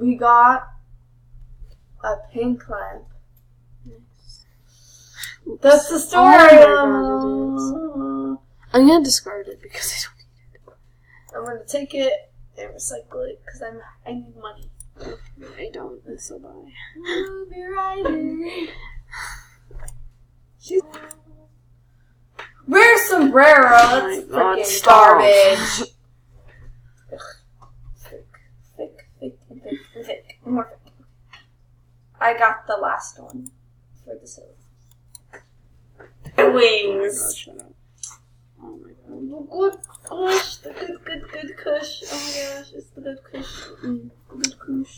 We got a pink lamp. Nice. That's the story. Oh I'm gonna discard it because I don't need it. I'm gonna take it and recycle it because I need money. I don't, so bye. Movie writer. She's. Rare sombrero. That's freaking garbage. Thick. More thick. I got the last one for the silver. Wings. Shut up. Oh my god. Good kush. The good kush. Oh my gosh, it's the good kush. Good kush.